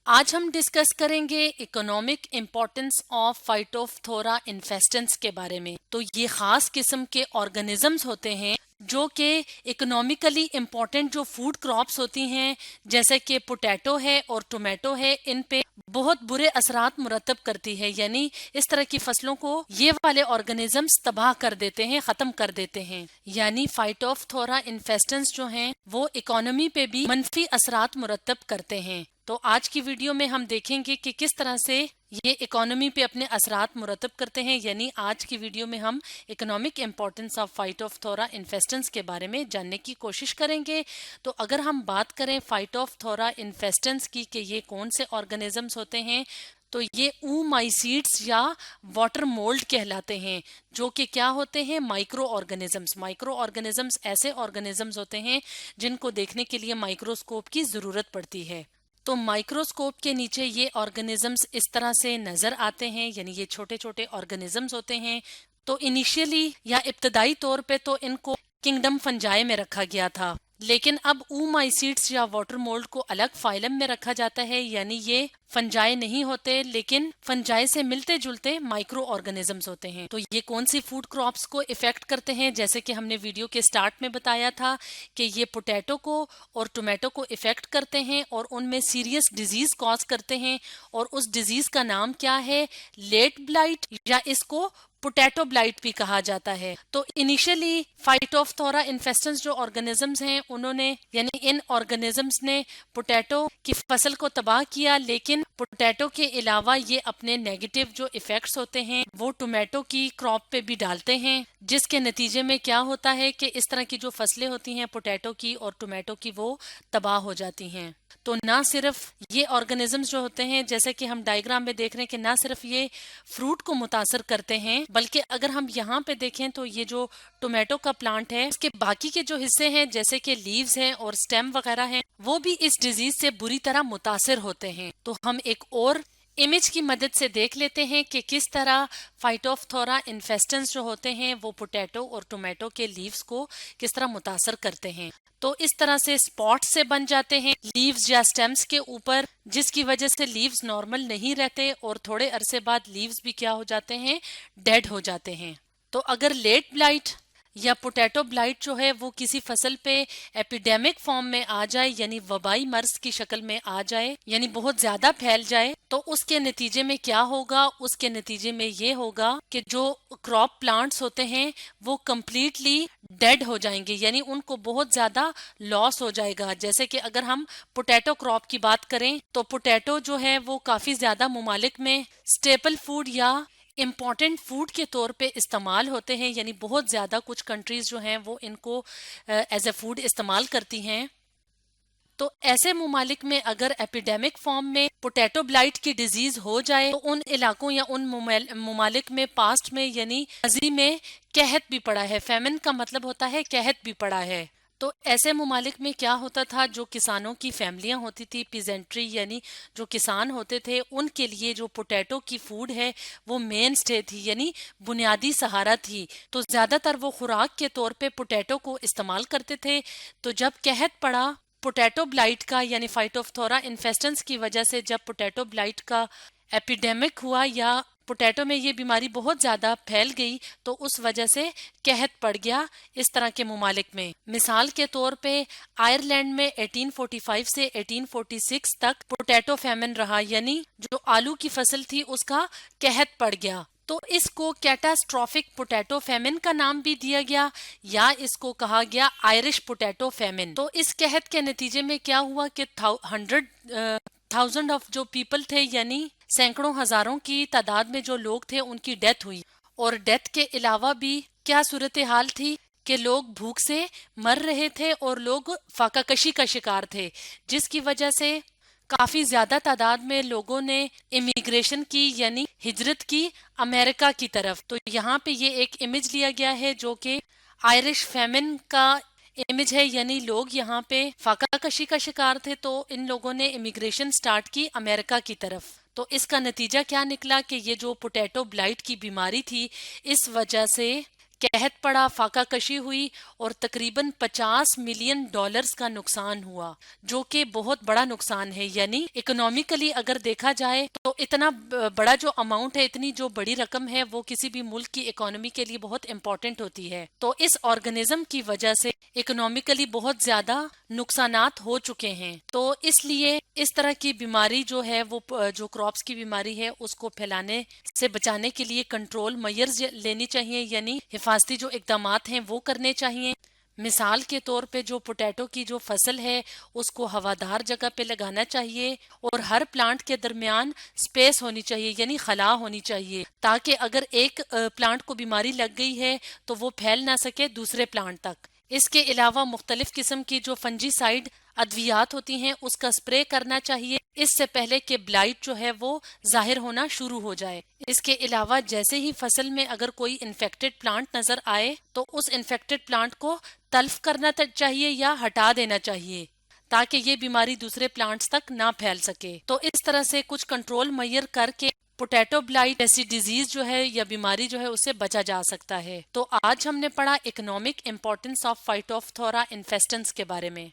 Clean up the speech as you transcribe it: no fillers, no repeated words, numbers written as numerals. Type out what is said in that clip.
आज हम डिस्कस करेंगे economic importance of Phytophthora infestans के बारे में। तो ये खास किस्म के ऑर्गेनिजम्स होते हैं जो कि इकोनॉमिकली इम्पोर्टेंट जो फूड क्रॉप्स होती हैं जैसे कि पोटैटो है और टोमेटो है, इन पे बहुत बुरे असरात मुरतब करती है। यानी इस तरह की फसलों को ये वाले ऑर्गेनिजम्स तबाह कर देते हैं, खत्म कर देते हैं। यानी फाइटोफथोरा इन्फेस्टेंस जो हैं वो इकोनॉमी पे भी मनफी असरात मुरतब करते हैं। तो आज की वीडियो में हम देखेंगे कि किस तरह से ये इकोनॉमी पे अपने असरात मुरतब करते हैं। यानी आज की वीडियो में हम economic importance of Phytophthora infestans के बारे में जानने की कोशिश करेंगे। तो अगर हम बात करें फाइटोफथोरा इन्फेस्टेंस की कि ये कौन से ऑर्गेनिजम्स होते हैं, तो ये ऊमाइसीड्स या वाटर मोल्ड कहलाते हैं, जो कि क्या होते हैं, माइक्रो ऑर्गेनिजम्स। माइक्रो ऑर्गेनिजम्स ऐसे ऑर्गेनिजम्स होते हैं जिनको देखने के लिए माइक्रोस्कोप की जरूरत पड़ती है। तो माइक्रोस्कोप के नीचे ये ऑर्गेनिजम्स इस तरह से नजर आते हैं, यानी ये छोटे छोटे ऑर्गेनिजम्स होते हैं। तो इनिशियली या इब्तदाई तौर पे तो इनको किंगडम फंजाई में रखा गया था, लेकिन अब ऊमाइसीड्स या वाटर मोल्ड को अलग फाइलम में रखा जाता है। यानी ये फंजाई नहीं होते, लेकिन फंजाई से मिलते जुलते माइक्रो ऑर्गेनिजम्स होते हैं। तो ये कौन सी फूड क्रॉप्स को इफेक्ट करते हैं, जैसे कि हमने वीडियो के स्टार्ट में बताया था कि ये पोटैटो को और टोमेटो को इफेक्ट करते हैं और उनमें सीरियस डिजीज कॉज करते हैं। और उस डिजीज का नाम क्या है, लेट ब्लाइट, या इसको पोटैटो ब्लाइट भी कहा जाता है। तो इनिशियली फाइटोफथोरा इन्फेस्टेंस जो ऑर्गेनिजम्स हैं उन्होंने, यानी इन ऑर्गेनिजम्स ने पोटैटो की फसल को तबाह किया, लेकिन पोटैटो के अलावा ये अपने नेगेटिव जो इफेक्ट्स होते हैं वो टोमेटो की क्रॉप पे भी डालते हैं, जिसके नतीजे में क्या होता है कि इस तरह की जो फसलें होती हैं पोटैटो की और टोमेटो की वो तबाह हो जाती हैं। तो ना सिर्फ ये ऑर्गेनिजम्स जो होते हैं, जैसे कि हम डायग्राम में देख रहे हैं कि ना सिर्फ ये फ्रूट को मुतासर करते हैं, बल्कि अगर हम यहाँ पे देखें तो ये जो टोमेटो का प्लांट है उसके बाकी के जो हिस्से हैं जैसे कि लीव्स हैं और स्टेम वगैरह हैं, वो भी इस डिजीज से बुरी तरह मुतासर होते हैं। तो हम एक और इमेज की मदद से देख लेते हैं कि किस तरह फाइटोफथोरा इन्फेस्टेंस जो होते हैं वो पोटैटो और टोमेटो के लीव्स को किस तरह मुतासर करते हैं। तो इस तरह से स्पॉट से बन जाते हैं लीव्स या स्टेम्स के ऊपर, जिसकी वजह से लीव्स नॉर्मल नहीं रहते और थोड़े अरसे बाद लीव्स भी क्या हो जाते हैं, डेड हो जाते हैं। तो अगर लेट ब्लाइट या पोटैटो ब्लाइट जो है वो किसी फसल पे एपिडेमिक फॉर्म में आ जाए, यानी वबाई मर्ज की शक्ल में आ जाए, यानी बहुत ज्यादा फैल जाए, तो उसके नतीजे में क्या होगा, उसके नतीजे में ये होगा कि जो क्रॉप प्लांट्स होते हैं वो कम्प्लीटली डेड हो जाएंगे, यानी उनको बहुत ज्यादा लॉस हो जाएगा। जैसे कि अगर हम पोटैटो क्रॉप की बात करें तो पोटैटो जो है वो काफी ज्यादा मुमालिक में स्टेपल फूड या इम्पॉर्टेंट फूड के तौर पे इस्तेमाल होते हैं, यानी बहुत ज़्यादा कुछ कंट्रीज जो हैं वो इनको एज ए फूड इस्तेमाल करती हैं। तो ऐसे मुमालिक में अगर एपिडेमिक फॉर्म में पोटैटो ब्लाइट की डिजीज हो जाए तो उन इलाकों या उन मुमालिक में पास्ट में यानी माजी में कहत भी पड़ा है। फेमिन का मतलब होता है कहत भी पड़ा है। तो ऐसे मुमालिक में क्या होता था, जो किसानों की फैमिलियां होती थी, पीजेंट्री यानी जो किसान होते थे, उनके लिए जो पोटैटो की फूड है वो मेन स्टे थी, यानी बुनियादी सहारा थी। तो ज्यादातर वो खुराक के तौर पे पोटैटो को इस्तेमाल करते थे। तो जब कहत पड़ा पोटैटो ब्लाइट का, यानी फाइटोफथोरा इन्फेस्टेंस की वजह से, जब पोटैटो ब्लाइट का एपिडेमिक हुआ या पोटैटो में ये बीमारी बहुत ज्यादा फैल गई, तो उस वजह से कहत पड़ गया इस तरह के मुमालिक में। मिसाल के तौर पे आयरलैंड में 1845 से 1846 तक पोटैटो फैमिन रहा, यानी जो आलू की फसल थी उसका कहत पड़ गया। तो इसको कैटास्ट्रॉफिक पोटैटो फैमिन का नाम भी दिया गया या इसको कहा गया आयरिश पोटैटो फैमिन। तो इस कहत के नतीजे में क्या हुआ कि 100,000 ऑफ जो पीपल थे, यानी सैकड़ों हजारों की तादाद में जो लोग थे उनकी डेथ हुई। और डेथ के अलावा भी क्या सूरत हाल थी कि लोग भूख से मर रहे थे और लोग फाकाकशी का शिकार थे, जिसकी वजह से काफी ज्यादा तादाद में लोगों ने इमिग्रेशन की, यानी हिजरत की अमेरिका की तरफ। तो यहाँ पे ये एक इमेज लिया गया है जो कि आयरिश फैमिन का इमेज है, यानी लोग यहाँ पे फाकाकशी का शिकार थे, तो इन लोगों ने इमिग्रेशन स्टार्ट की अमेरिका की तरफ। तो इसका नतीजा क्या निकला कि ये जो पोटैटो ब्लाइट की बीमारी थी, इस वजह से कहत पड़ा, फाका कशी हुई और तकरीबन $50 मिलियन का नुकसान हुआ, जो कि बहुत बड़ा नुकसान है। यानी इकोनॉमिकली अगर देखा जाए तो इतना बड़ा जो अमाउंट है, इतनी जो बड़ी रकम है, वो किसी भी मुल्क की इकोनॉमी के लिए बहुत इंपॉर्टेंट होती है। तो इस ऑर्गेनिज्म की वजह से इकोनॉमिकली बहुत ज्यादा नुकसानात हो चुके हैं। तो इसलिए इस तरह की बीमारी जो है, वो जो क्रॉप्स की बीमारी है, उसको फैलाने से बचाने के लिए कंट्रोल मेजर्स लेनी चाहिए, यानी हिफाजती जो इकदामात हैं वो करने चाहिए। मिसाल के तौर पे जो पोटैटो की जो फसल है, उसको हवादार जगह पे लगाना चाहिए और हर प्लांट के दरमियान स्पेस होनी चाहिए, यानी खला होनी चाहिए, ताकि अगर एक प्लांट को बीमारी लग गई है तो वो फैल ना सके दूसरे प्लांट तक। इसके अलावा मुख्तलिफ किस्म की जो फंजीसाइड अद्वियात होती हैं, उसका स्प्रे करना चाहिए इससे पहले कि ब्लाइट जो है वो जाहिर होना शुरू हो जाए। इसके अलावा जैसे ही फसल में अगर कोई इन्फेक्टेड प्लांट नजर आए तो उस इन्फेक्टेड प्लांट को तल्फ करना चाहिए या हटा देना चाहिए, ताकि ये बीमारी दूसरे प्लांट्स तक ना फैल सके। तो इस तरह से कुछ कंट्रोल मेजर करके पोटैटो ब्लाइट जैसी डिजीज जो है या बीमारी जो है उससे बचा जा सकता है। तो आज हमने पढ़ा economic importance of Phytophthora infestans के बारे में।